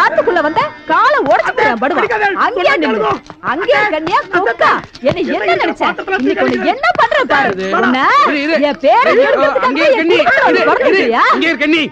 ஆத்துக்குள்ள வந்த கால உடைச்சுக்கிறேன் படுவா. அங்கேயே நில்லு. அங்கேயே கண்ணியா கொக்கா. என்ன நினைச்ச? இன்னைக்கு உன்னை என்ன பண்ற பாரு. என் பேரை கண்ணி.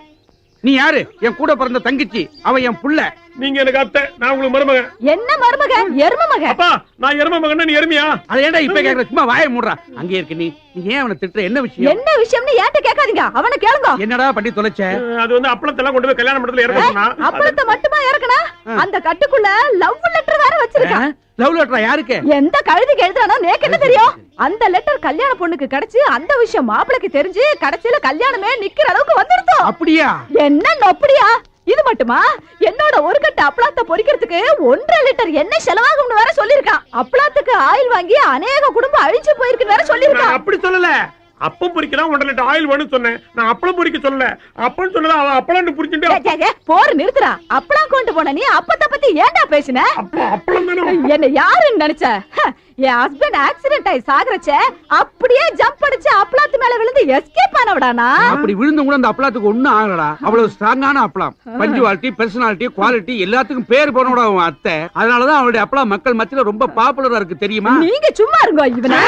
நீ யாரு? என் கூட பிறந்த தங்கச்சி. அவ என் புள்ள. நீங்க எனக்கு அத்தை, நான் உங்களுக்கு மருமக. என்ன மருமக? எரும மக. அப்பா, நான் எரும மகன்னா நீ எருமையா? அத ஏன்டா இப்ப கேக்குற? சும்மா வாயை மூடுறா. அங்கே இருக்க நீ ஏன் அவனை திட்டுற? என்ன விஷயம்? என்ன விஷயம்னு ஏன்ட்ட கேட்காதீங்க, அவனை கேளுங்க. என்னடா பண்ணி தொலைச்ச? அது வந்து அப்பளத்தெல்லாம் கொண்டு போய் கல்யாண மண்டபத்துல இறக்க சொன்னா. அப்பளத்தை மட்டுமா இறக்கனா? அந்த கட்டுக்குள்ள லவ் லெட்டர் வேற வச்சிருக்கான். லவ் லெட்டரா? யாருக்கு? எந்த கழுதிக்கு எழுதுறானோ நேக்கு என்ன தெரியும்? அந்த லெட்டர் கல்யாண பொண்ணுக்கு கிடைச்சு அந்த விஷயம் மாப்பிளைக்கு தெரிஞ்சு கடைசியில கல்யாணமே நிக்கிற அளவுக்கு வந்துடுதோ. அப்படியா? என்ன அப்படியா? இது மட்டுமா? என்னோட ஒரு கட்டு அப்பளத்தை பொரிக்கிறதுக்கு 1.5 லிட்டர் எண்ணெய் செலவாகும்னு வேற சொல்லிருக்கான். அப்பளத்துக்கு ஆயில் வாங்கி அநேக குடும்பம் அழிஞ்சு போயிருக்குன்னு வேற சொல்லிருக்கான். அப்படி சொல்லல. அப்பம் பொரிக்கலாம் 1.5 லிட்டர் ஆயில் வேணும்னு சொன்னேன். நான் அப்பளம் பொரிக்க சொல்லல. அப்பன்னு சொன்னதா அவ அப்பளம் புரிஞ்சுட்டு போற நிறுத்துறா. அப்பளம் கொண்டு போன நீ அப்பத்த பத்தி ஏன்டா பேசின? அப்பளம் தானே. என்ன யாருன்னு நினைச்ச? என் ஹஸ்பண்ட் ஆக்சிடென்ட் ஆயி சாகறச்ச அப்படியே ஜம்ப் அடிச்சு அப்பளத்து மேல விழுந்து எஸ்கேப் ஆனவடானா? அப்படி விழுந்து கூட அந்த அப்பளத்துக்கு ஒண்ணும் ஆகலடா. அவ்வளவு ஸ்ட்ராங்கான அப்பளம். பஞ்சுவாலிட்டி, பர்சனாலிட்டி, குவாலிட்டி எல்லாத்துக்கும் பேர் போனோட அவன் அத்தை. அதனாலதான் அவளுடைய அப்பளம் மக்கள் மத்தியில ரொம்ப பாப்புலரா இருக்கு தெரியுமா? நீங்க சும்மா இருங்க. இவன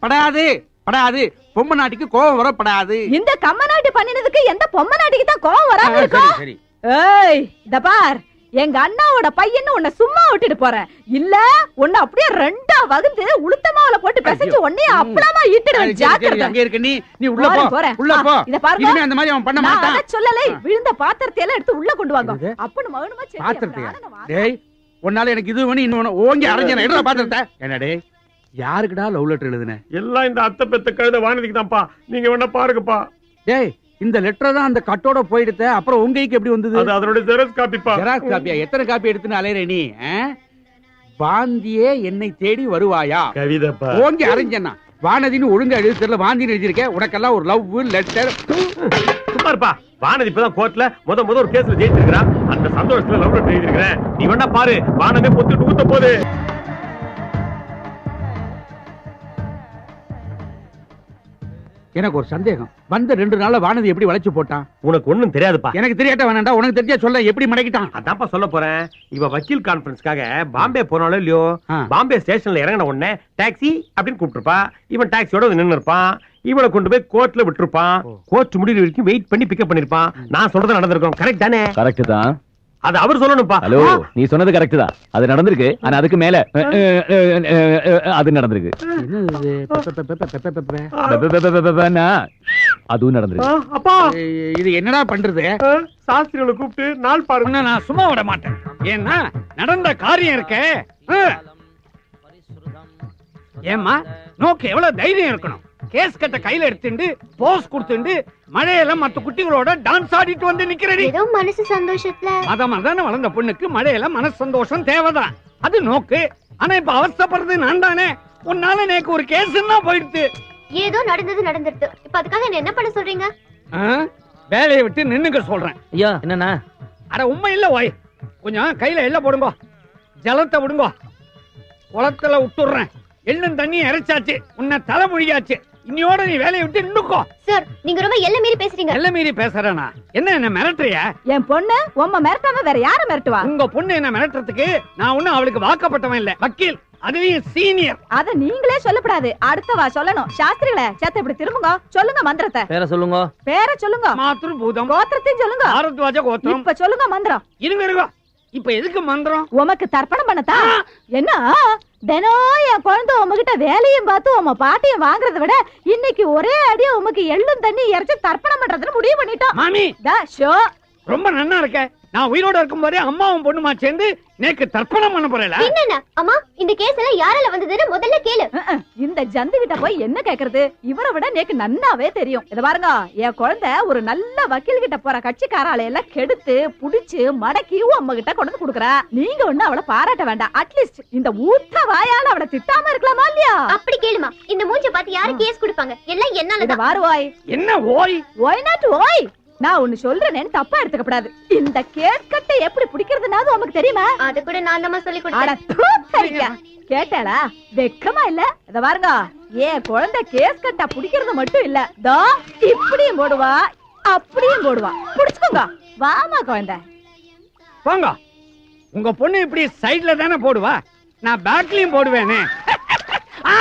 படாது படாது. பொம்மை நாட்டிக்கு கோவம் வரப்படாது. இந்த கம்ம நாட்டி பண்ணினதுக்கு எந்த பொம்மை நாட்டிக்கு தான் கோவம் வராம இருக்கும்? சரி. ஏய் இத பார், எங்க அண்ணாவோட பையன்னு உன்னை சும்மா விட்டுட்டு போறேன். இல்ல உன்னை அப்படியே ரெண்டா வகுந்து உளுத்தமாவுல போட்டு பிசைச்சு உன்னைய அப்பளமா ஈட்டுடுவேன். ஜாக்கிரதை. அங்க இருக்க நீ உள்ள போ. உள்ள போ. இத பாருங்க. இனிமே அந்த மாதிரி அவன் பண்ண மாட்டான். நான் சொல்லலை. விழுந்த பாத்திரத்தை எல்லாம் எடுத்து உள்ள கொண்டு வாங்க. அப்பன்னு மகனுமா சரி. பாத்திரத்தையா? டேய் உன்னால எனக்கு இது வேணும் இன்னொன்னு ஓங்கி அரைஞ்சன. எடுடா பாத்திரத்தை. என்னடே யாருக்குடா லவ் லெட்டர் எழுதுன? எல்லாம் இந்த அத்தை பெத்த கழுத வானதிக்கு தான்ப்பா. நீங்க வேணா பாருங்கப்பா. டேய் இந்த லெட்டர் தான் அந்த கட்டோட போயிடுத. அப்புறம் உங்க கைக்கு எப்படி வந்தது? அது அதோட ஜெராக்ஸ் காப்பிப்பா. ஜெராக்ஸ் காப்பியா? எத்தனை காப்பி எடுத்துன்னு அலையற நீ? வாந்தியே என்னை தேடி வருவாயா? கவிதைப்பா. ஓங்கி அரைஞ்சனா. வானதின்னு ஒழுங்கா எழுதி தெரியல. வாந்தின்னு எழுதிருக்க. உனக்கெல்லாம் ஒரு லவ் லெட்டர். சும்மா இருப்பா. வானதி இப்பதான் கோர்ட்ல முத ஒரு கேஸ்ல ஜெயிச்சிருக்கான். அந்த சந்தோஷத்துல லவ் லெட்டர் எழுதிருக்கேன். நீ வேணா பாரு. வானமே பொத்துட்டு ஊத்த போகுது. எனக்கு ஒரு சந்தேகம். வந்த 2 நாள்ல வானதி எப்படி வளைச்சு போட்டான்? உனக்கு ஒண்ணும் தெரியாதுப்பா. எனக்கு தெரியாட்ட வேணாண்டா. உனக்கு தெரிஞ்சா சொல்ல. எப்படி மடக்கிட்டான்? அதான்ப்பா சொல்ல போறேன். இவ வக்கீல் கான்பரன்ஸ்க்காக பாம்பே போனாலும் இல்லையோ, பாம்பே ஸ்டேஷன்ல இறங்கின உடனே டாக்ஸி அப்படின்னு கூப்பிட்டுருப்பா. இவன் டாக்ஸியோட நின்று இருப்பான். இவளை கொண்டு போய் கோர்ட்ல விட்டுருப்பான். கோர்ட் முடிவு வரைக்கும் வெயிட் பண்ணி பிக்கப் பண்ணிருப்பான். நான் சொல்றது நடந்திருக்கும். கரெக்ட் தானே? கரெக்ட் தான். அது அவர் சொல்லணும்ப்பா. ஹலோ, நீ சொன்னது கரெக்ட் தான். அது நடந்திருக்கு. ஆனா அதுக்கு மேல அது நடந்திருக்கு. அதுவும் நடந்திருக்கு. அப்பா இது என்னடா பண்றது? சாஸ்திரிகளை கூப்பிட்டு நாள் பாருங்க. நான் சும்மா விட மாட்டேன். ஏன்னா நடந்த காரியம் இருக்க. ஏமா நோக்கு எவ்வளவு தைரியம் இருக்கணும். கேஸ் கட்ட கையில எடுத்துட்டு போஸ் கொடுத்துட்டு மழையில மத்த குட்டிகளோட டான்ஸ் ஆடிட்டு வந்து நிக்கிறடி. ஏதோ மனசு சந்தோஷத்துல அதான் வளர்ந்த பொண்ணுக்கு மழையில மனசு சந்தோஷம் தேவைதான். அது நோக்கு. ஆனா இப்ப அவஸ்தைப்படுறது நான் தானே. உன்னால நேக்கு ஒரு கேஸ்ன்னா போயிடுது. ஏதோ நடந்துருது. இப்ப அதுக்காக என்ன பண்ண சொல்றீங்க? வேலையை விட்டு நின்னுக்க சொல்றேன். ஐயா என்னன்னா? அட உண்மை இல்ல ஓய். கொஞ்சம் கையில எள்ள போடுங்க. ஜலத்தை விடுங்க. குளத்துல விட்டுறேன். எள்ளும் தண்ணி இறைச்சாச்சு. உன்னை தலை மொழியாச்சு. இன்னையோட நீ வேலையை விட்டு நின்னுக்கோ. சார் நீங்க ரொம்ப எல்லை மீறி பேசுறீங்க. எல்லை மீறி பேசுறேனா? என்ன மிரட்டுறியா? என் பொண்ணு உம்ம மிரட்டாம வேற யாரை மிரட்டுவா? உங்க பொண்ணு என்ன மிரட்டுறதுக்கு நான் ஒண்ணும் அவளுக்கு வாக்கப்பட்டவன் இல்ல. வக்கீல், அதுலயும் சீனியர். அத நீங்களே சொல்லப்படாது. அடுத்தவா சொல்லணும். சாஸ்திரிகளே சேத்த இப்படி திரும்புங்க. சொல்லுங்க மந்திரத்தை. பேரை சொல்லுங்க. பேரை சொல்லுங்க. மாத்ரு பூதம். கோத்திரத்தையும் சொல்லுங்க. ஆரத்வாஜ கோத்திரம். இப்ப சொல்லுங்க மந்திரம். இருங்க. இப்ப எதுக்கு மந்திரம்? உமக்கு தர்ப்பணம் பண்ணத்தா? என்ன தினம் என் குழந்தை உமகிட்ட வேலையும் பார்த்து உம பாட்டியும் வாங்குறத விட இன்னைக்கு ஒரே அடியா உமக்கு எள்ளும் தண்ணி இறைச்சி தர்ப்பணம் பண்றதுன்னு முடிவு பண்ணிட்டோம். மாமி ஷோ ரொம்ப நன்னா இருக்க. நான் உயிரோட இருக்கும் போதே அம்மாவும் பொண்ணுமா சேர்ந்து நேக்கு தர்ப்பணம் பண்ண போறேல. என்னன்னா அம்மா இந்த கேஸ் எல்லாம் யாரால வந்ததுன்னு முதல்ல கேளு. இந்த ஜந்து கிட்ட போய் என்ன கேக்குறது? இவரை விட நேக்கு நன்னாவே தெரியும். இத பாருங்க, என் குழந்தை ஒரு நல்ல வக்கீல் கிட்ட போற கட்சிக்காரால எல்லாம் கெடுத்து புடிச்சு மடக்கி அம்மா கிட்ட கொண்டு கொடுக்குறா. நீங்க ஒண்ணு அவளை பாராட்ட வேண்டாம். அட்லீஸ்ட் இந்த ஊத்த வாயால அவளை திட்டாம இருக்கலாமா இல்லையா? அப்படி கேளுமா. இந்த மூஞ்ச பார்த்து யாரு கேஸ் கொடுப்பாங்க? எல்லாம் என்னால வாருவாய். என்ன ஓய்? ஒய் நாட் ஓய். நான் ஒன்னு சொல்றேன்னு தப்பா எடுத்துக்கப்படாது. இந்த கேஸ் கட்டை எப்படி பிடிக்கிறதுனாது உனக்கு தெரியுமா? அது கூட நான் தான் சொல்லி கொடுத்தேன். கேட்டாளா? வெக்கமா இல்ல? இத பாருங்க, ஏன் குழந்தை கேஸ் கட்டா பிடிக்கிறது மட்டும் இல்ல, தோ இப்படியும் போடுவா அப்படியும் போடுவா. புடிச்சுக்கோங்க. வாமா குழந்தை. போங்க. உங்க பொண்ணு இப்படி சைடுல தானே போடுவா, நான் பேக்லயும் போடுவேனே. ஆ!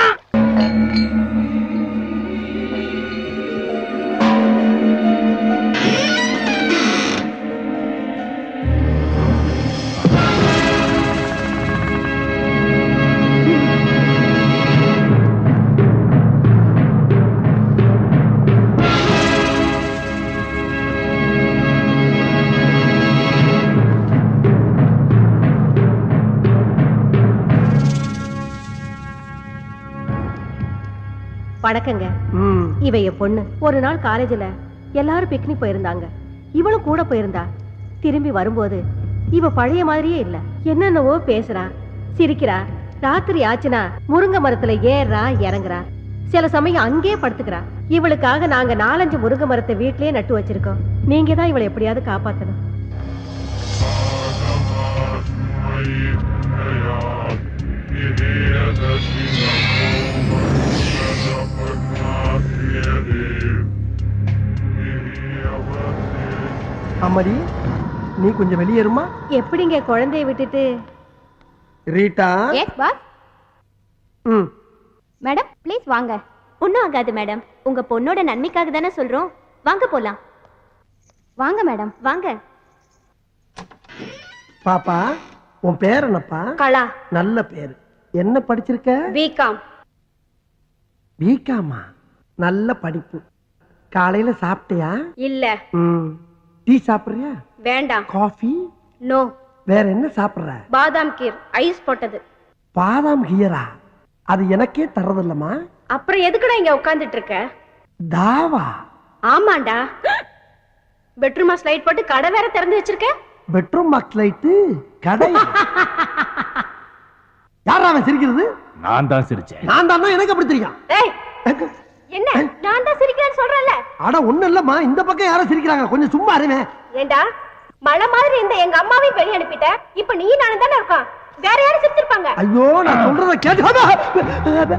வணக்கங்க. இவ என் பொண்ணு. ஒரு நாள் காலேஜ்ல எல்லாரும் பிக்னிக் போயிருந்தாங்க, இவளும் கூட போயிருந்தா. திரும்பி வரும்போது இவ பழைய மாதிரியே இல்ல. என்னென்னவோ பேசுறா, சிரிக்கிறா. ராத்திரி ஆச்சுனா முருங்கை மரத்துல ஏறா இறங்குறா. சில சமயம் அங்கேயே படுத்துக்கிறா. இவளுக்காக நாங்க 4-5 முருங்கை மரத்தை வீட்லயே நட்டு வச்சிருக்கோம். நீங்க தான் இவளை எப்படியாவது காப்பாத்தணும். அம்மாடி, நீ கொஞ்சம் வெளியேறுமா? எப்படிங்க குழந்தைய விட்டுட்டு? Rita. Yes boss. Madam please வாங்க. ஒன்றும் ஆகாது மேடம், உங்க பொண்ணோட நன்மைக்காக தானே சொல்றோம். வாங்க போலாம். வாங்க மேடம் வாங்க. பாப்பா, உன் பேர் என்னப்பா? கலா. நல்ல பேரு. என்ன படிச்சிருக்க? பிகாம். பிகாமா? நல்ல படிப்பு. காலையில சாப்பிட்டியா? இல்ல. டீ சாப்பிடுறியா? வேண்டாம். காஃபி? நோ. வேற என்ன சாப்பிடுற? பாதாம் கீர் ஐஸ் போட்டது. பாதாம் கீரா? அது எனக்கே தரதில்லமா. அப்புறம் எதுக்குடா இங்க உட்கார்ந்துட்டு இருக்க? தாவா? ஆமாண்டா. பெட்ரூமா ஸ்லைட் போட்டு கடை வேற திறந்து வச்சிருக்க. பெட்ரூம் பாக்ஸ் லைட்டு கடை? யாரா அவன் சிரிக்கிறது? நான் தான் சிரிச்சேன். நான் தான். எனக்கு அப்படி தெரியும். ஏய், என்ன நான் தான் சிரிக்கிறேன்னு சொல்றேன்ல? அட ஒண்ணு இல்லம்மா, இந்த பக்கம் யாரோ சிரிக்கிறாங்க, கொஞ்சம் சும்மா இருவேன். ஏண்டா மழை மாதிரி இந்த எங்க அம்மாவையும் வெளிய அனுப்பிட்ட. இப்ப நீ நானும் தானே இருக்கோம், வேற யாரும் சிரிச்சிருப்பாங்க. ஐயோ, நான் சொல்றத கேட்டு.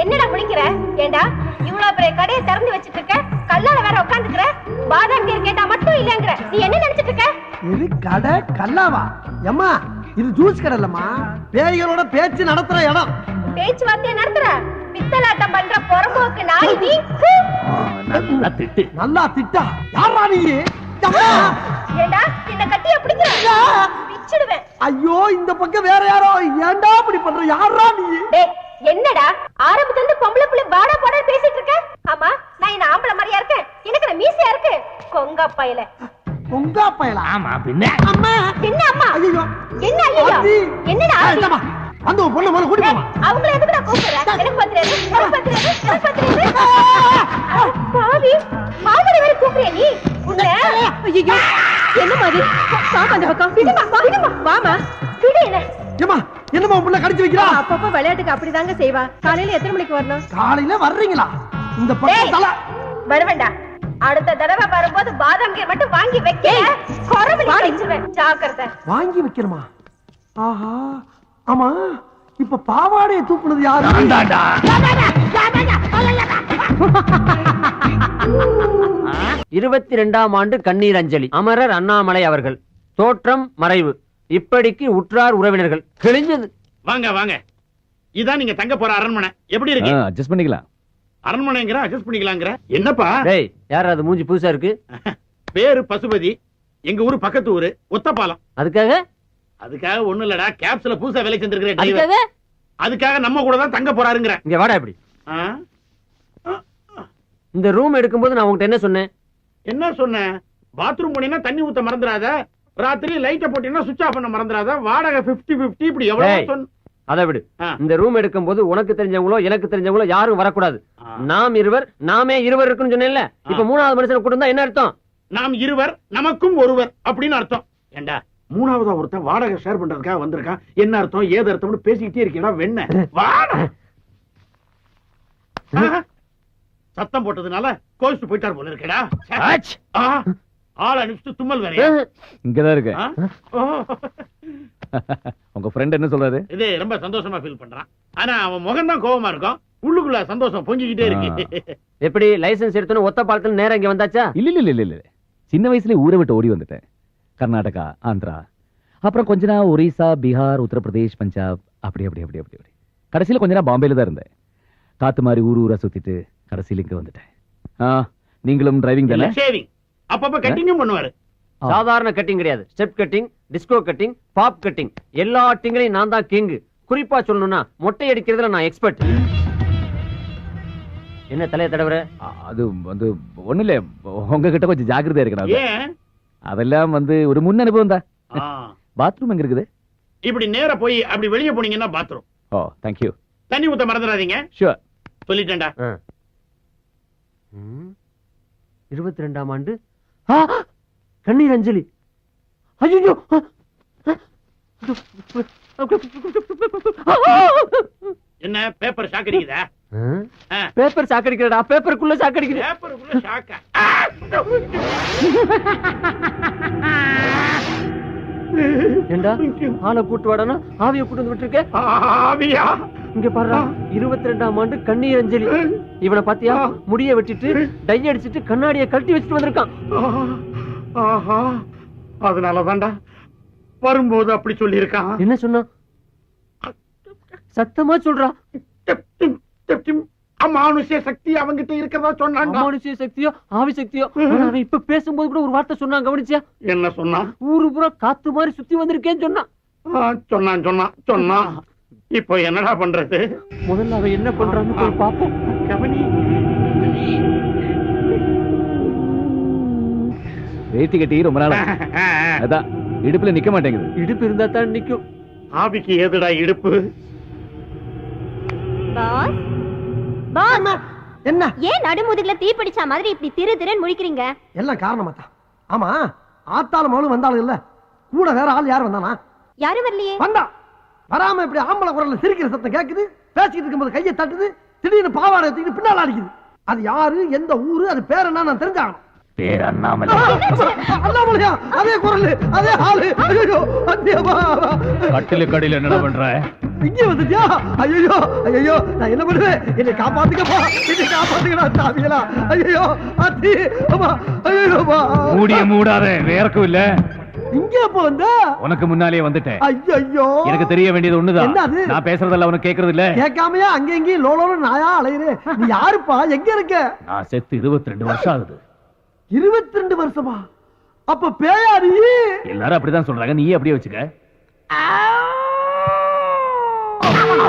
என்னடா முடிக்கிற? ஏண்டா இவ்வளவு பெரிய கடையை திறந்து வச்சிட்டு இருக்க, கல்லால வேற உட்கார்ந்துக்கிற. பாதாம் கீர் கேட்டா மட்டும் இல்லங்கற. நீ என்ன நினைச்சிட்டு இருக்க? இது கடை கல்லாவா? அம்மா, இது ஜூஸ் கடை இல்லம்மா, பேய்களோட பேச்சு நடத்துற இடம். பேச்சுவார்த்தை நடத்துற பித்தலாட்டம் பண்ற பொறம்போக்கு நாய் நீ. நல்லா திட்டு. நல்லா திட்டா? யாரா நீ? ஏண்டா என்ன கட்டிய பிடிக்கிற? பிச்சிடுவேன். ஐயோ, இந்த பக்கம் வேற யாரோ. ஏண்டா இப்படி பண்ற? யாரா நீ? டேய், என்னடா ஆரம்பத்துல இருந்து பொம்பளை புள்ள பாடா பாடா பேசிட்டு இருக்க? ஆமா, நான் என்ன ஆம்பளை மாதிரியா இருக்கேன்? எனக்கு மீசையா இருக்கு. கொங்கா பயல. உங்கா பயலா? ஆமா பின்ன. அம்மா. என்ன அம்மா? ஐயோ. என்ன ஐயோ? என்னடா? இல்லம்மா, அந்த பொண்ணு மேல கூட்டி போமா. அவங்கள எதுக்குடா கூப்பிடுற? எனக்கு பத்திரது, எனக்கு பத்திரது, எனக்கு பத்திரது. பாவி, மாவடி வேற கூப்பிடுற நீ? உன்ன ஐயோ, என்ன மாதிரி? வாமா அந்த பக்கம். விடுமா, விடுமா. வாமா. விடு என்ன? ஏமா, என்னமா புள்ள கடிச்சு வைக்கிறா? அப்பப்ப விளையாட்டுக்கு அப்படிதாங்க செய்வா. காலையில எத்தனை மணிக்கு வரணும்? காலையில வர்றீங்களா? இந்த பக்கம் தல வருவேண்டா. அடுத்த தடவை வரும்போது பாதாம் கீர் மட்டும் வாங்கி வைக்க. கொரவலி கடிச்சிருவேன், ஜாக்கிரதை. வாங்கி வைக்கணுமா? ஆஹா, ஆமா, இப்ப பாவாடையை தூக்குனது யாரு? 22ஆம் ஆண்டு கண்ணீர் அஞ்சலி. அமரர் அண்ணாமலை அவர்கள். தோற்றம் மறைவு. இப்படிக்கு உற்றார் உறவினர்கள். கிழிஞ்சது. வாங்க வாங்க, இதான் நீங்க தங்க போற அரண்மனை. எப்படி இருக்கு? அட்ஜஸ்ட் பண்ணிக்கலாம். அரண்மனைங்கிற அட்ஜஸ்ட் பண்ணிக்கலாங்கிற என்னப்பா? டேய், யார் அது மூஞ்சி புதுசா இருக்கு? பேரு பசுபதி. எங்க ஊரு பக்கத்து ஊரு ஒத்தப்பாலம். அதுக்காக ஒண்ணு இல்லடா, கேப்ஸ்ல புதுசா வேலை செஞ்சிருக்கிற அதுக்காக அதுக்காக நம்ம கூட தான் தங்க போறாருங்கிற. இங்க வாடா. இப்படி இந்த ரூம் எடுக்கும்போது நான் உங்ககிட்ட என்ன சொன்னேன்? என்ன சொன்ன? பாத்ரூம் போனீங்கன்னா தண்ணி ஊத்த மறந்துடாத, ராத்திரி லைட்ட போட்டீங்கன்னா சுவிட்ச் ஆஃப் பண்ண மறந்துடாத, வாடகை 50-50 இப்படி எவ்வளவு சொன்ன. அதை விடு. இந்த ரூம் எடுக்கும்போது உனக்கு தெரிஞ்சவங்களோ எனக்கு தெரிஞ்சவங்களோ யாரும் வரக்கூடாது. நாம் இருவர், நாமே இருவர் இருக்குன்னு சொன்னேன்ல. இப்ப 3வது மனுஷனை கூட்டு வந்தா என்ன அர்த்தம்? நாம் இருவர் நமக்கும் ஒருவர் அப்படின்னு அர்த்தம். ஏண்டா, 3வதா ஒருத்தன் வாடகை ஷேர் பண்றதுக்காக வந்திருக்கான். என்ன அர்த்தம் ஏது அர்த்தம்னு பேசிக்கிட்டே இருக்கீங்களா? வெண்ண வாடா. சத்தம் போட்டதுனால கோவிச்சு போயிட்டார் போல இருக்கடா. ஆள் அனுப்பிச்சு தும்மல் வேற இங்கதான் இருக்கு. உங்க ஃப்ரெண்ட் என்ன சொல்றாரு? இது ரொம்ப சந்தோஷமா ஃபீல் பண்றான். ஆனா அவன் முகம் தான் கோவமா இருக்கும், உள்ளுக்குள்ள சந்தோஷம் பொங்கிக்கிட்டே இருக்கு. எப்படி லைசென்ஸ் எடுத்தோன்னு ஒத்த பாலத்துல நேரம் இங்க வந்தாச்சா? இல்ல இல்ல இல்ல இல்ல, சின்ன வயசுல ஊரை விட்டு ஓடி வந்துட்டேன். கர்நாடகா, ஆந்திரா, அப்புறம் கொஞ்ச நாள் ஒரிசா, பீகார், உத்தரப்பிரதேஷ், பஞ்சாப், அப்படி அப்படி அப்படி அப்படி அப்படி கடைசியில கொஞ்ச நாள் பாம்பேல தான் இருந்தேன். காத்து மாதிரி ஊரா சுத்திட்டு கடைசியில இங்க வந்துட்டேன். நீங்களும் டிரைவிங் தானே? ஷேவிங் அப்பப்ப கட்டிங்கும் பண்ணுவாரு. சாதாரண கட்டிங் கிடையாது, step cutting, disco cutting, bob cutting, எல்லா கட்டிங்லையும் நான் தான் கிங். குறிப்பா சொல்லணும்னா மொட்டை அடிக்கிறதுல நான் எக்ஸ்பர்ட். என்ன தலைய தடவுற? அது வந்து ஒண்ணு இல்ல, உங்ககிட்ட கொஞ்சம் ஜாக்கிரதையா இருக்கணும். ஏன்? அதெல்லாம் வந்து ஒரு முன் அனுபவம் தான். பாத்ரூம் எங்க இருக்குது? இப்படி நேரா போய் அப்படி வெளியே போனீங்கன்னா பாத்ரூம். O, thank you. தண்ணி ஊத்த மறந்துடாதீங்க. ஷூர். சொல்லிட்டேன்டா. 22ஆம் ஆண்டு கண்ணீர் அஞ்சலி. ஐயோ, என்ன பேப்பர் ஷாக் அடிக்குதா? பேப்பர் சாக்கடிக்கிறடா, பேப்பருக்குள்ள சாக்கடிக்குது. பேப்பருக்குள்ள ஷாக்கா? ஏண்டா ஆளை கூட்டு வாடானா ஆவிய கூட்டு வந்து விட்டுருக்க? ஆவியா? இங்க பாருடா, 22ஆம் ஆண்டு கண்ணீர் அஞ்சலி. இவனை பாத்தியா? முடிய வெட்டிட்டு டை அடிச்சிட்டு கண்ணாடிய கழட்டி வச்சுட்டு வந்திருக்கான். ஆஹா, அதனாலதான்டா வரும்போது அப்படி சொல்லி இருக்கான். என்ன சொன்னா? சத்தமா சொல்றா. அமானுஷ்ய சக்தி அவங்கிட்ட இருக்கிறதா சொன்னாங்க. அமானுஷ்ய சக்தியோ ஆவி சக்தியோ? அவன் இப்ப பேசும்போது கூட ஒரு வார்த்தை சொன்னான், கவனிச்சியா? என்ன சொன்னா? ஊரு பூரா காத்து மாதிரி சுத்தி வந்திருக்கேன்னு சொன்னான். சொன்னான். இப்போ என்னடா பண்றது? முதல்ல அவன் என்ன பண்றான்னு போய் பாப்போம். கவனி. வேட்டி கட்டி ரொம்ப நாள் அதான் இடுப்புல நிக்க மாட்டேங்குது. இடுப்பு இருந்தா தான் நிக்கும். ஆவிக்கு ஏதுடா இடுப்பு? என்ன ஏன் நடுமுதுகுல தீ பிடிச்ச மாதிரி இப்படி திரு திருன்னு முழிக்கிறீங்க? எல்லாம் காரணமா தான். ஆமா, ஆத்தாலும் மகளும் வந்தாலும் இல்ல, கூட வேற ஆள் யார் வந்தானா? யாரும் வரலையே. வந்தா வராம இப்படி ஆம்பளை குரல்ல சிரிக்கிற சத்தம் கேக்குது. பேசிக்கிட்டு இருக்கும்போது கையை தட்டுது, திடீர்னு பாவாடை எடுத்துக்கிட்டு பின்னால அடிக்குது. அது யாரு, எந்த ஊரு, அது பேர் என்ன நான் தெரிஞ்சாகணும். பேர் அண்ணாமலை. அண்ணாமலையா? அதே குரல், அதே ஆளு. ஐயோ, கட்டில கடையில என்ன பண்ற? இங்கே வந்துட்டியா? ஐயோ ஐயோ, நான் என்ன பண்ணுவேன்? என்னை காப்பாத்துக்கப்பா, என்னை காப்பாத்துக்கடா சாமிகளா. ஐயோ அத்தி, அம்மா, ஐயோ மூடிய மூடாத, வேறக்கும் இல்ல. இங்க எப்ப வந்த? உனக்கு முன்னாலே வந்துட்டேன். ஐயோ, எனக்கு தெரிய வேண்டியது ஒண்ணுதான். என்னது? நான் பேசுறதெல்லாம் உனக்கு கேக்குறது இல்ல. கேட்காமையா அங்க எங்கேயும் லோலோல நாயா அலையுறே? நீ யாருப்பா? எங்க இருக்க? நான் செத்து 22 வருஷம் ஆகுது. 22 வருஷமா? அப்ப பேயாரி? எல்லாரும் அப்படிதான் சொல்றாங்க, நீயே அப்படியே வச்சுக்க.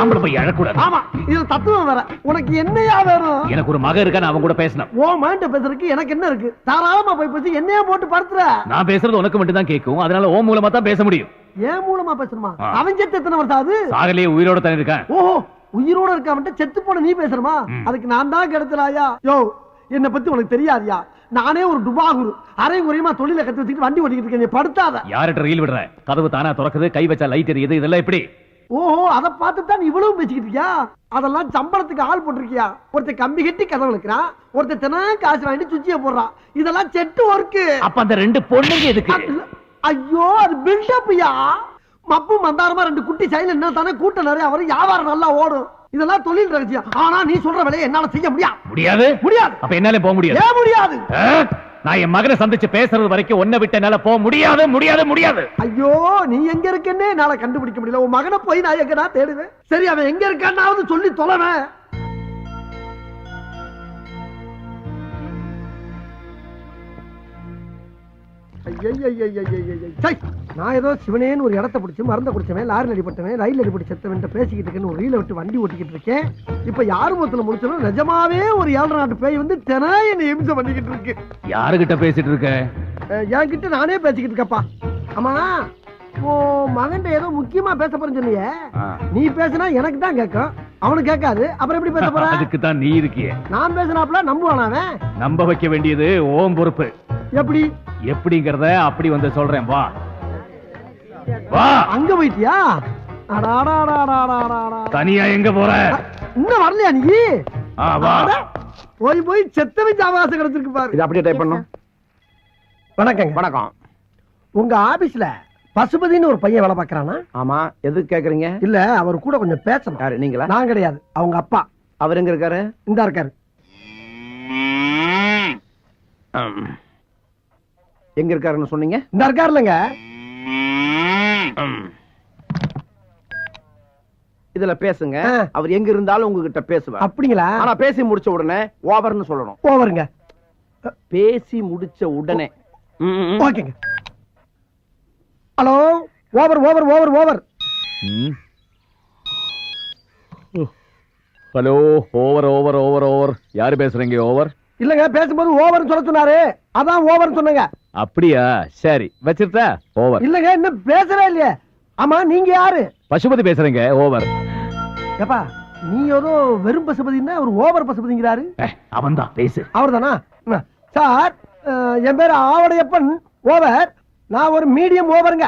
ஆம்பளை போய் அழக்கூடாது. ஆமா, இது தத்துவம் வேற. உனக்கு என்னையா வேணும்? எனக்கு ஒரு மகன் இருக்கா, நான் அவன் கூட பேசணும். ஓ மைண்ட பேசுறதுக்கு எனக்கு என்ன இருக்கு? தாராளமா போய் பேசி என்னையா போட்டு படுத்துற. நான் பேசுறது உனக்கு மட்டும் தான் கேட்கும், அதனால ஓ மூலமா தான் பேச முடியும். ஏன் மூலமா பேசணுமா? அவன் செத்து எத்தனை வருஷம் ஆகுது? சாகலையே, உயிரோட தான் இருக்கான். ஓஹோ, உயிரோட இருக்காம செத்து போன நீ பேசணுமா? அதுக்கு நான் தான் கெடுத்துறாயா? யோ, என்ன பத்தி உனக்கு தெரியாதியா? நானே ஒரு டுபாகுரு, அரை குறையுமா தொழில கத்து வச்சுட்டு வண்டி ஓட்டிக்கிட்டு இருக்கேன். நீ படுத்தாத. யார்கிட்ட ரயில் விடுற? கதவு தானா திறக்குது, கை வச்சா லைட் எரியுது, இதெல்லாம் எப்படி? ஓஹோ, அதை பார்த்து தான் இவ்வளவு பேசிக்கிட்டு இருக்கியா? அதெல்லாம் சம்பளத்துக்கு ஆள் போட்டிருக்கியா? ஒருத்தர் கம்பி கட்டி கதவு இழுக்கிறான், ஒருத்தர் தினம் காசு வாங்கிட்டு சுச்சிய போடுறான். இதெல்லாம் செட்டு ஒர்க்கு. அப்ப அந்த 2 பொண்ணுங்க எதுக்கு? ஐயோ, அது பில்டப்யா. மப்பு மந்தாரமா 2 குட்டி சைல என்ன தானே கூட்டம் நிறைய வரும், வியாபாரம் நல்லா ஓடும். இதெல்லாம் தொழில் ரகசியம். ஆனா நீ சொல்ற வேலையை என்னால செய்ய முடியாது. முடியாது. அப்ப என்னால போக முடியாது. ஏன் முடியாது? நான் என் மகனை சந்திச்சு பேசுறது வரைக்கும் ஒன்ன விட்டு என்னால போக முடியாது, முடியாது, முடியாது. ஐயோ, நீ எங்க இருக்கன்னே என்னால கண்டுபிடிக்க முடியல. உன் மகனை போய் நான் எங்கடா தேடுவேன்? சரி, அவன் எங்க இருக்கான்னாவது சொல்லி தொலைவேன். நான் ஏதோ சிவனேன்னு ஒரு இடத்த பிடிச்சி மறந்த குடிச்சவன், லாரி அடிபட்டவன், ரயில் அடிபட்டு செத்தவன் பேசிக்கிட்டு இருக்கேன்னு ஒரு ரீல விட்டு வண்டி ஓட்டிக்கிட்டு இருக்கேன். இப்ப யாரு மொத்தத்துல முடிச்சாலும் நிஜமாவே ஒரு 7 நாட்டு பேய் வந்து தினம் என்ன இம்சை பண்ணிக்கிட்டு இருக்கு. யாருகிட்ட பேசிட்டு இருக்க? என்கிட்ட நானே பேசிக்கிட்டு இருக்கப்பா. ஆமா, மகன் ஏதோ முக்கியமா பேச போறேன்னு சொன்னியே, நீ பேசினா எனக்கு தான் கேட்கும், அவனுக்கு கேட்காது. அப்புறம் எப்படி பேச போற? அதுக்கு தான் நீ இருக்கியே. நான் பேசினாப்ல நம்புவானா அவன்? நம்ப வைக்க வேண்டியது ஓம் பொறுப்பு. எப்படி? எப்படிங்கறத அப்படி வந்து சொல்றேன், வா வா. அங்க போயிட்டியா? தனியா எங்க போற? இன்னும் வரலையா நீ? வா. போய் போய் செத்தவன் அவகாசம் கிடைச்சிருக்கு பாரு. இது அப்படியே டைப் பண்ணும். வணக்கங்க. வணக்கம். உங்க ஆபீஸ்ல பசுபதினு ஒரு பையன் வேலை பாக்குறானா? ஆமா, எதுக்கு கேக்குறீங்க? இல்ல, அவர் கூட கொஞ்சம் பேசணும். யாரு, நீங்களா? நான் கிடையாது, அவங்க அப்பா. அவர் எங்க இருக்காரு? இந்தா இருக்காரு. எங்க இருக்காருன்னு சொன்னீங்க? இந்த இருக்காருலங்க. இதுல பேசுங்க. அவர் எங்க இருந்தாலும் உங்ககிட்ட பேசுவார். அப்படிங்களா? ஆனா பேசி முடிச்ச உடனே ஓவர்னு சொல்லணும். ஓவருங்க. பேசி முடிச்ச உடனே. ஓகேங்க. Hello, over over over over. Hello, over over over over. யாரு பேசுறீங்க? ஓவர் இல்லங்க, பேசும்போது ஓவர்னு சொல்ல சொன்னாரு, அதான் ஓவர்னு சொன்னங்க. அப்படியா? சரி, வச்சிருட்டா? ஓவர். இல்லங்க, இன்னும் பேசவே இல்லையே. ஆமா, நீங்க யாரு? பசுபதி பேசுறீங்க. ஓவர். ஏப்பா, நீ ஏதோ வெறும் பசுபதினா ஒரு ஓவர் பசுபதிங்கிறாரு. அவன் தான் பேசு. அவர் தானா? சார், என் பேரு ஆவடையப்பன். ஓவர். நான் ஒரு மீடியம் ஓவருங்க.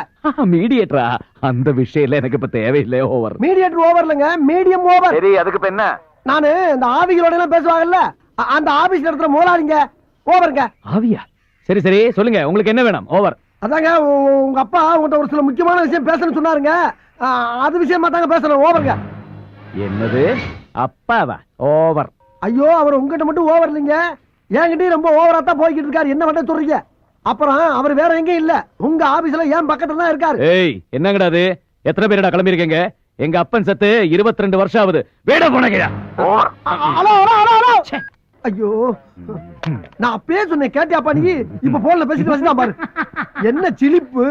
மீடியேட்டரா? அந்த விஷயம் எனக்கு இப்ப தேவையில்லை. ஓவர். மீடியேட்டர் ஓவர் இல்லங்க, மீடியம் ஓவர். சரி, அதுக்கு இப்ப என்ன? நானு இந்த ஆவிகளோட எல்லாம் பேசுவாங்கல்ல, அந்த ஆபீஸ் நடத்துற முதலாளிங்க. ஓவருங்க. ஆவியா? சரி சரி, சொல்லுங்க, உங்களுக்கு என்ன வேணும்? ஓவர். அதாங்க, உங்க அப்பா உங்கள்கிட்ட ஒரு சில முக்கியமான விஷயம் பேசணும்னு சொன்னாருங்க. அது விஷயமா தாங்க பேசணும். ஓவருங்க. என்னது? அப்பாவா? ஓவர். ஐயோ, அவர் உங்ககிட்ட மட்டும் ஓவர் இல்லைங்க, என்கிட்டயும் ரொம்ப ஓவரா தான் போய்கிட்டு இருக்காரு. என்ன பண்ண சொல்றீங்க? அப்புறம் அவர் வேற எங்கேயும் இல்ல, உங்க ஆபீஸ்ல ஏன் பக்கத்துல தான் இருக்காரு. ஏய், என்னங்கடா அது? எத்தனை பேரடா கிளம்பி இருக்கீங்க? எங்க அப்பன் செத்து 22 வருஷம் ஆகுது. வேட போனங்கயா. Hello hello hello hello. ஐயோ, நான் அப்பயே சொன்னேன், கேட்டியாப்பா நீ? இப்ப போன்ல பேசிட்டு வச்சுதான் பாரு. என்ன சிலிப்பு.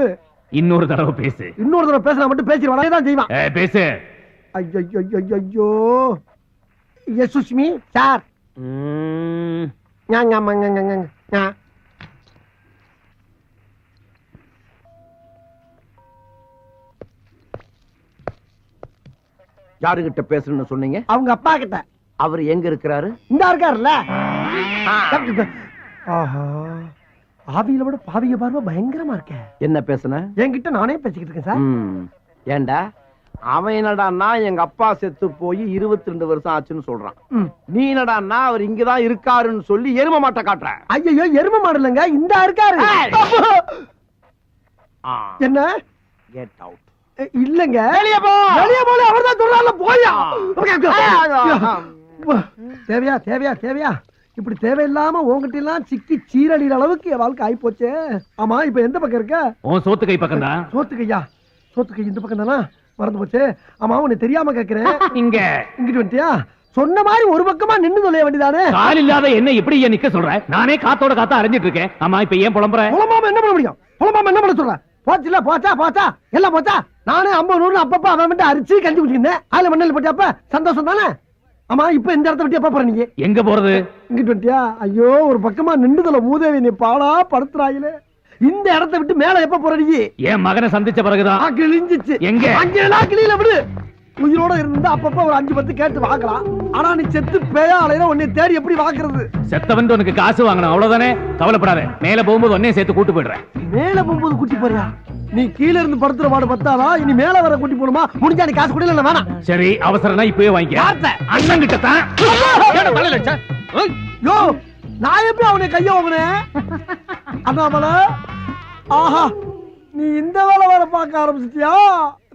இன்னொரு தடவை பேசு. இன்னொரு தடவை பேசினா மட்டும் பேசிடுவான் தான் செய்வான். பேசு. ஐயோ ஐயோ. Yes Sushmi sir. யாருகிட்ட பேசணும்னு சொன்னீங்க? அவங்க அப்பா கிட்ட. அவர் எங்க இருக்கிறாரு? இந்த இருக்காருல்ல. ஆஹா, ஆவியில விட பாவிய பார்வை பயங்கரமா இருக்க. என்ன பேசுன? என்கிட்ட நானே பேசிக்கிட்டு இருக்கேன் சார். ஏண்டா, அவன் என்னடான்னா எங்க அப்பா செத்து போய் 22 வருஷம் ஆச்சுன்னு சொல்றான். நீ என்னடான்னா அவர் இங்கதான் இருக்காருன்னு சொல்லி எரும மாட்டை காட்டுற. ஐயோ, எரும மாடு இல்லைங்க, இந்த இருக்காரு. என்ன? Get out. இல்லங்க, வெளிய போ. வெளிய போல அவர்தான் சொல்றாருல, போயா. தேவையா தேவையா தேவையா? இப்படி தேவையில்லாம உங்ககிட்ட எல்லாம் சிக்கி சீரழிற அளவுக்கு என் வாழ்க்கை ஆயி போச்சு. ஆமா, இப்ப எந்த பக்கம் இருக்க? உன் சோத்து கை பக்கம் தான். சோத்து கையா? சோத்து கை இந்த பக்கம் தானா? மறந்து போச்சு. ஆமா, உன்னை தெரியாம கேக்குறேன். இங்க இங்கிட்டு வந்துட்டியா? சொன்ன மாதிரி ஒரு பக்கமா நின்னு சொல்ல வேண்டியதானே. கால் இல்லாத என்ன இப்படி ஏன் நிக்க சொல்ற? நானே காத்தோட காத்தா அரைஞ்சிட்டு இருக்கேன். ஆமா, இப்ப ஏன் புலம்புற? புலம்பாம என்ன பண்ண முடியும்? புலம்பாம என்ன பண்ண சொல்ற? போச்சுல, போச்சா போச்சா எல்லாம் போச்சா. நானே 50 100 அப்பப்ப அவன் மட்டும் அரிச்சு கஞ்சி குடிச்சிருந்தேன். அதுல மண்ணல் போட்டியாப்ப சந்தோஷம் தானே. ஆமா, இப்ப இந்த இடத்த விட்டு எப்ப போற நீங்க? எங்க போறது? இங்கிட்டு வந்துட்டியா? ஐயோ, ஒரு பக்கமா நின்றுதல மூதேவி நீ பாடா படுத்துறாயிலே. இந்த இடத்த விட்டு மேல எப்ப போற நீ? என் மகனை சந்திச்ச பிறகுதான். கிழிஞ்சிச்சு. எங்க? அங்கெல்லாம் கிளியில விடு. உயிரோட இருந்தா அப்பப்ப ஒரு 5 10 கேட்டு வாங்கலாம். ஆனா நீ செத்து பேயா அலையில உன்னை தேடி எப்படி வாக்குறது? செத்தவன் உனக்கு காசு வாங்கணும், அவ்வளவுதானே. கவலைப்படாத, மேல போகும்போது உன்னையும் சேர்த்து கூட்டு போயிடுறேன். மேல போகும்போது கூட்டி போறியா? நீ கீழ இருந்து படுத்துற பாடு பத்தாதா, இனி மேல வர கூட்டி போணுமா? முடிஞ்சா நீ காசு கூட இல்ல வேணாம். சரி, அவசரம்னா இப்பவே வாங்கிக்க. அண்ணன் கிட்ட தான். யோ, நான் எப்படி அவனை கைய வாங்கினேன்? அண்ணாமலை, ஆஹா, நீ இந்த வேலை வேற பார்க்க ஆரம்பிச்சிட்டியா?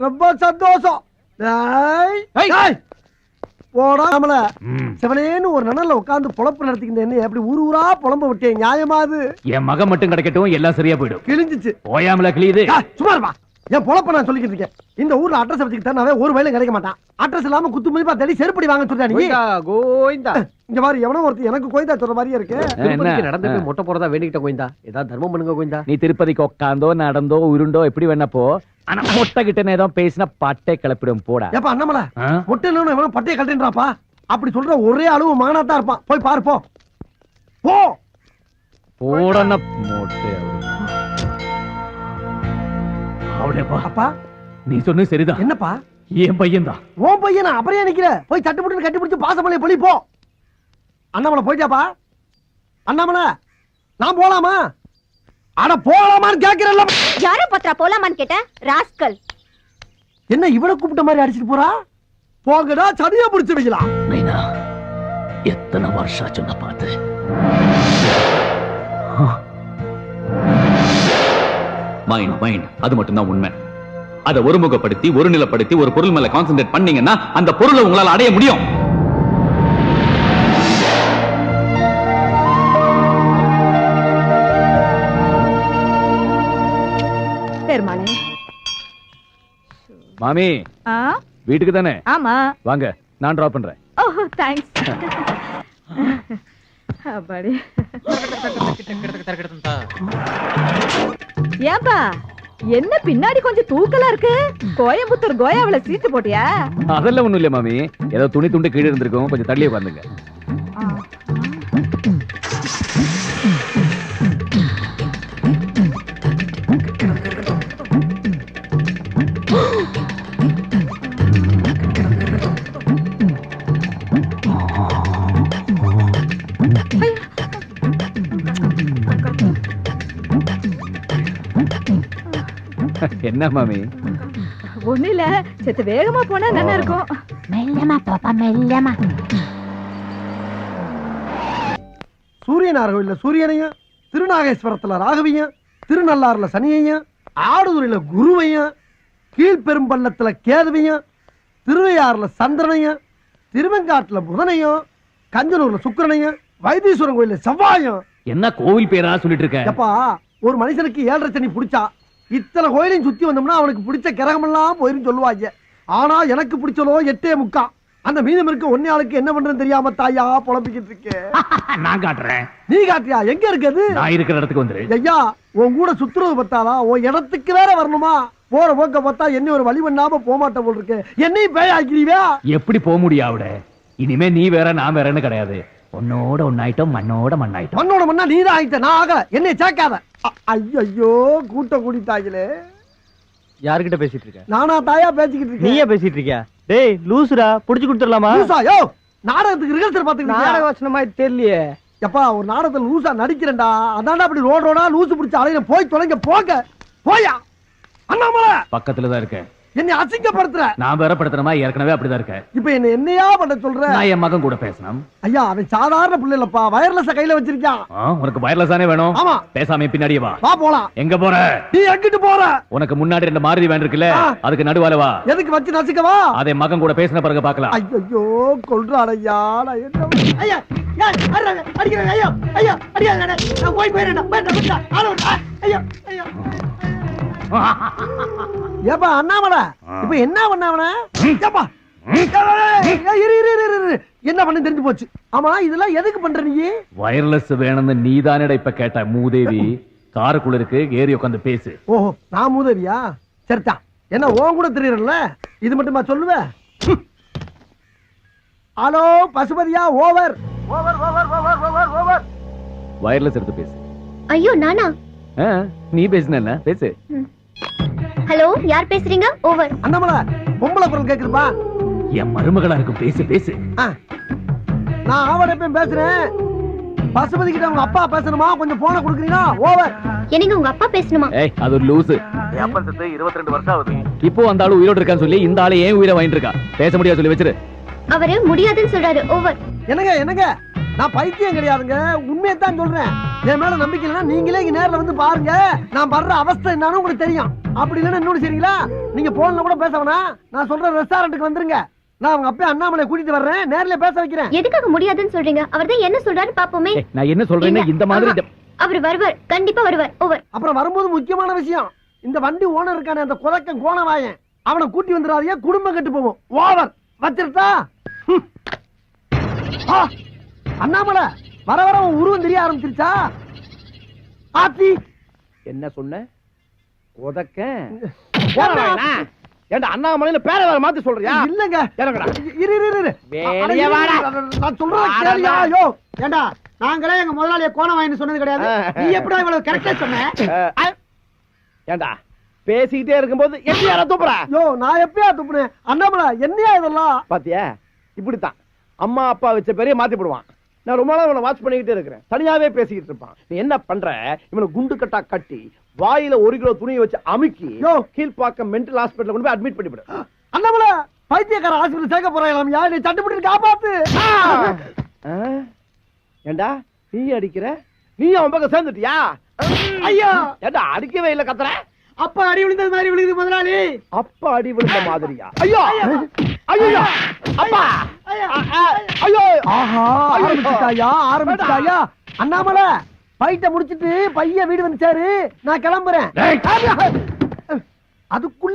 ரொம்ப சந்தோஷம். போடா நம்மள சிவனேன்னு ஒரு நனல்ல உட்கார்ந்து பொழப்பு நடத்திக்கிட்டு என்ன எப்படி ஊர் ஊரா புலம்ப விட்டேன்? நியாயமா அது? என் மகன் மட்டும் கிடைக்கட்டும், எல்லாம் சரியா போயிடும். கிழிஞ்சிச்சு. ஓயாமல கிளியுது. சும்மா இருப்பா. என் பொழப்ப நான் சொல்லிக்கிட்டு இருக்கேன். இந்த ஊர்ல அட்ரஸ் வச்சுக்கிட்டு தரனாவே ஒரு வயலும் கிடைக்க மாட்டான். அட்ரஸ் இல்லாம குத்து மதிப்பா தேடி செருப்படி வாங்க சொல்றா நீ. கோயிந்தா, இங்க பாரு, எவனோ ஒருத்தர் எனக்கு கோயிந்தா சொல்ற மாதிரியே இருக்கு. திருப்பதிக்கு நடந்து போய் மொட்டை போறதா வேண்டிக்கிட்ட கோயிந்தா. ஏதாவது தர்மம் பண்ணுங்க கோயிந்தா. நீ திருப்பதிக்கு உட்காந்தோ நடந்தோ உருண்டோ எப்படி வேணப்போ, ஆனா மொட்டை கிட்ட ஏதோ பேசினா பட்டை கிளப்பிடும். போடா. ஏப்பா அண்ணாமலை, மொட்டை இல்லைன்னு எவனோ பட்டையை கழட்டுறாப்பா. அப்படி சொல்ற ஒரே அளவு மகனாத்தான் இருப்பான். போய் பாரு, போ போ. போடன மொட்டை. அவளேப்பா. அப்பா, நீ சொன்னது சரிதான். என்னப்பா? என் பையன் தான். உன் பையனா? அப்புறம் ஏன் நிக்கிற? போய் தட்டு போட்டு கட்டி பிடிச்சு பாசமலையை பொழி போ. அண்ணாமலை போயிட்டாப்பா. அண்ணாமலை, நான் போலாமா? அட போலாமான்னு கேக்குறல்ல. யார பத்ரா போலாமான்னு கேட்ட ராஸ்கல். என்ன இவனை கூப்பிட்ட மாதிரி அடிச்சிட்டு போறா? போங்கடா, சதியா பிடிச்சு வைக்கலாம். மைனா, எத்தனை வருஷம் சொன்ன பார்த்து. மைண்ட் அது மட்டும் தான் உண்மை. அதை ஒருமுகப்படுத்தி ஒரு நிலைப்படுத்தி ஒரு பொருள் மேல கான்சென்ட்ரேட் பண்ணீங்கன்னா அந்த பொருளை உங்களால் அடைய முடியும். மாமி ஆ வீட்டுக்கு தானே? ஆமா. வாங்க, நான் டிராப் பண்றேன். ஓ தேங்க்ஸ். அப்பாடி. ஏன்பா என்ன பின்னாடி கொஞ்சம் தூக்கலா இருக்கு? கோயம்புத்தூர் கோயாவில சீட்டு போட்டியா? அதெல்லாம் ஒண்ணும் இல்ல மாமி, ஏதோ துணி துண்டு கீழே இருந்திருக்கும், கொஞ்சம் தள்ளியே உட்காந்துங்க. என்ன மாமி? ஒண்ணு இல்ல, செத்து வேகமா போனா நல்லா இருக்கும். மெல்லமா பாப்பா, மெல்லமா. சூரியனார் கோயில்ல சூரியனையும், திருநாகேஸ்வரத்துல ராகவியும், திருநள்ளாறுல சனியையும், ஆடுதுறையில குருவையும், கீழ்பெரும்பள்ளத்துல கேதுவையும், திருவையாறுல சந்திரனையும், திருவெங்காட்டுல புதனையும், கஞ்சனூர்ல சுக்கிரனையும், வைத்தீஸ்வரன் கோயில்ல செவ்வாயும். என்ன கோவில் பேரா சொல்லிட்டு இருக்க? எப்பா, ஒரு மனுஷனுக்கு 7.5 சனி பிடிச்சா இத்தனை கோயிலையும் சுத்தி வந்தோம்னா அவனுக்கு பிடிச்ச கிரகமெல்லாம் போயிரும் சொல்லுவாங்க. ஆனா எனக்கு பிடிச்சலோ 8.75. அந்த மீதம் இருக்க ஒன்னே ஆளுக்கு என்ன பண்றேன்னு தெரியாம தாயா புலம்பிக்கிட்டு இருக்கேன். நான் காட்டுறேன். நீ காட்டியா? எங்க இருக்குது? நான் இருக்கிற இடத்துக்கு வந்துரு. ஐயா, உன் கூட சுத்துறது பத்தாதா? உன் இடத்துக்கு வேற வரணுமா? போற போக்க பார்த்தா என்ன ஒரு வழி பண்ணாம போமாட்ட போல் இருக்கு. என்னையும் பேய் ஆக்கிடுவியா? எப்படி போக முடியும் அவட? இனிமே நீ வேற நான் வேறன்னு கிடையாது. உன்னோட ஒன்னாயிட்டோம், மண்ணோட மண்ணாயிட்டோம். மண்ணோட மண்ணா நீதான் ஆயிட்ட, நான் ஆகல. என்னை சேர்க்காத. ஐயோ, கூட்டம் கூட்டிட்டாங்களே. யார்கிட்ட பேசிட்டு இருக்க? நானா தாயா பேசிக்கிட்டு இருக்கேன். நீயே பேசிட்டு இருக்கியா? டேய் லூசுடா, புடிச்சு கொடுத்துடலாமா? லூசா? யோ, நாடகத்துக்கு ரிஹர்சல் பாத்துக்கிட்டு நாடக வசனமா தெரியலையே. எப்பா, ஒரு நாடகத்துல லூசா நடிக்கிறேன்டா. அதான்டா அப்படி ரோடா லூசு பிடிச்ச அலையில போய் தொலைங்க. போங்க போயா. அண்ணாமலை பக்கத்துல தான் இருக்கேன். என்னை அசிங்கப்படுத்துற. நான் வேற படுத்துறமா? ஏற்கனவே அப்படிதான் இருக்கேன். இப்ப என்னையா பண்ண சொல்ற? நான் என் மகன் கூட பேசணும். ஐயா, அவன் சாதாரண பிள்ளை இல்லப்பா, வயர்லெஸ் கையில வச்சிருக்கான். உனக்கு வயர்லெஸ் தானே வேணும்? ஆமா. பேசாம பின்னாடியே வா. வா போலாம். எங்க போற? நீ எங்கிட்டு போற? உனக்கு முன்னாடி 2 மாருதி வேன் இருக்குல்ல, அதுக்கு நடுவால வா. எதுக்கு வச்சு நசுக்கவா? அதை மகன் கூட பேசின பிறகு பாக்கலாம். ஐயோ, கொல்றான் ஐயா. நான் என்ன ஐயா, அடிக்கிறேன். ஐயா ஐயா, அடிக்காத. நான் போய் போயிடுறேன். ஐயா ஐயா. ஏப்பா அண்ணாமலை, இப்ப என்ன பண்ணாவன? ஏப்பா என்ன பண்ணு தெரிஞ்சு போச்சு. ஆமா, இதெல்லாம் எதுக்கு பண்ற நீ? வயர்லெஸ் வேணும்னு நீதானடா இப்ப கேட்ட. மூதேவி காருக்குள்ள இருக்கு, ஏறி உட்காந்து பேசு. ஓஹோ, நான் மூதேவியா? சரிதா, என்ன உன் கூட தெரியறல? இது மட்டுமா சொல்லுவ? ஹலோ பசுபதியா, over over over over over over. Wireless எடுத்து பேசு. ஐயோ நானா? நீ பேசுன பேசு. ஹலோ, யார் பேசுறீங்க? ஓவர். அண்ணாமலை, பொம்பளை குரல் கேக்குதுப்பா. என் மருமகளா இருக்கும், பேசு பேசு. நான் அவன் பேசுறேன். பசுபதி கிட்ட உங்க அப்பா பேசணுமா? கொஞ்சம் போன கொடுக்குறீங்களா? ஓவர். என்னங்க உங்க அப்பா பேசணுமா? ஏய், அது ஒரு லூசு. என் அப்பா செத்து 22 வருஷம் ஆகுது. இப்போ அந்த ஆளு உயிரோடு இருக்கான்னு சொல்லி இந்த ஆளு ஏன் உயிரை வாங்கிட்டு இருக்கா? பேச முடியாது சொல்லி வச்சிரு. அவரு முடியாதுன்னு சொல்றாரு. ஓவர். என்னங்க, நான் பைத்தியம் கிடையாதுங்க, உண்மையத்தான் சொல்றேன். என் மேல நம்பிக்கை இல்லைன்னா நீங்களே இங்க நேர்ல வந்து பாருங்க. நான் படுற அவஸ்தை என்னன்னு உங்களுக்கு தெரியும். அப்படி இல்லைன்னா இன்னொன்னு சரிங்களா, நீங்க போன்ல கூட பேச வேணாம். நான் சொல்ற ரெஸ்டாரண்ட்டுக்கு வந்துருங்க. நான் அவங்க அப்பா அண்ணாமலை கூட்டிட்டு வர்றேன், நேர்ல பேச வைக்கிறேன். எதுக்காக முடியாதுன்னு சொல்றீங்க? அவர்தான் என்ன சொல்றாரு பாப்போமே. நான் என்ன சொல்றேன்னா இந்த மாதிரி அவர் வருவார், கண்டிப்பா வருவார். ஓவர். அப்புறம் வரும்போது முக்கியமான விஷயம், இந்த வண்டி ஓனர் இருக்கானே அந்த குலக்கன் கோணவாயன், அவனை கூட்டி வந்துடாதீங்க, குடும்பம் கெட்டு போவோம். ஓவர். வச்சிருட்டா? அண்ணாமலை, வர வர உன் உருவம் தெரிய ஆரம்பிச்சிருச்சா? ஆத்தி என்ன சொன்ன? உதக்க ஏண்டா அண்ணாமலையில பேரை வேற மாத்தி சொல்றியா? இல்லங்க, இறங்கடா. இரு. வெளிய வாடா. நான் சொல்றேன் கேளியா. யோ, ஏண்டா நாங்களே எங்க முதலாளிய கோணவாயின்னு சொன்னது கிடையாது. நீ எப்படா இவ்வளவு கரெக்டா சொன்ன? ஏண்டா பேசிக்கிட்டே இருக்கும்போது எப்படி யாரா துப்புற? யோ, நான் எப்பயா துப்புனேன்? அண்ணாமலை, என்னையா இதெல்லாம்? பாத்தியா, இப்படித்தான் அம்மா அப்பா வச்ச பெரிய மாத்தி போடுவான். நான் ரொம்ப நாள் இவனை வாட்ச் பண்ணிக்கிட்டே இருக்கிறேன். தனியாவே பேசிக்கிட்டு இருப்பான். நீ என்ன பண்ற? இவனை குண்டு கட்டா கட்டி வாயில 1 கிலோ துணியை வச்சு அமுக்கி கீழ்பாக்கம் மென்டல் ஹாஸ்பிடல்ல கொண்டு போய் அட்மிட் பண்ணிவிடு. அண்ணாமலை, பைத்தியக்கார ஹாஸ்பிடல் சேர்க்க போறாங்களாம். யார் நீ தட்டுப்பட்டு காப்பாத்து. ஏண்டா நீ அடிக்கிற? நீ அவன் பக்கம் சேர்ந்துட்டியா? ஐயா, ஏண்டா அடிக்கவே இல்ல கத்துற? அப்பா அடி விழுந்தது மாதிரி விழுகுது முதலாளி. அப்பா அடி விழுந்த மாதிரியா? ஐயோ ஐயோ அப்பா ஐயோ. ஆஹா, ஆரம்பிச்சுட்டாயா? அண்ணாமலை, பைட்ட முடிச்சிட்டு பைய வீடு வந்து சேரு, நான் கிளம்புறேன்.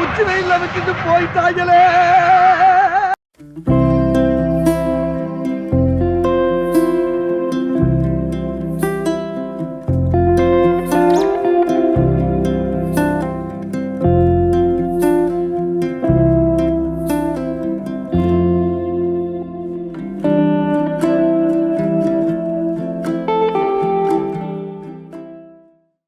உச்சி வெயில்ல விட்டுட்டு போயிட்டாங்களே.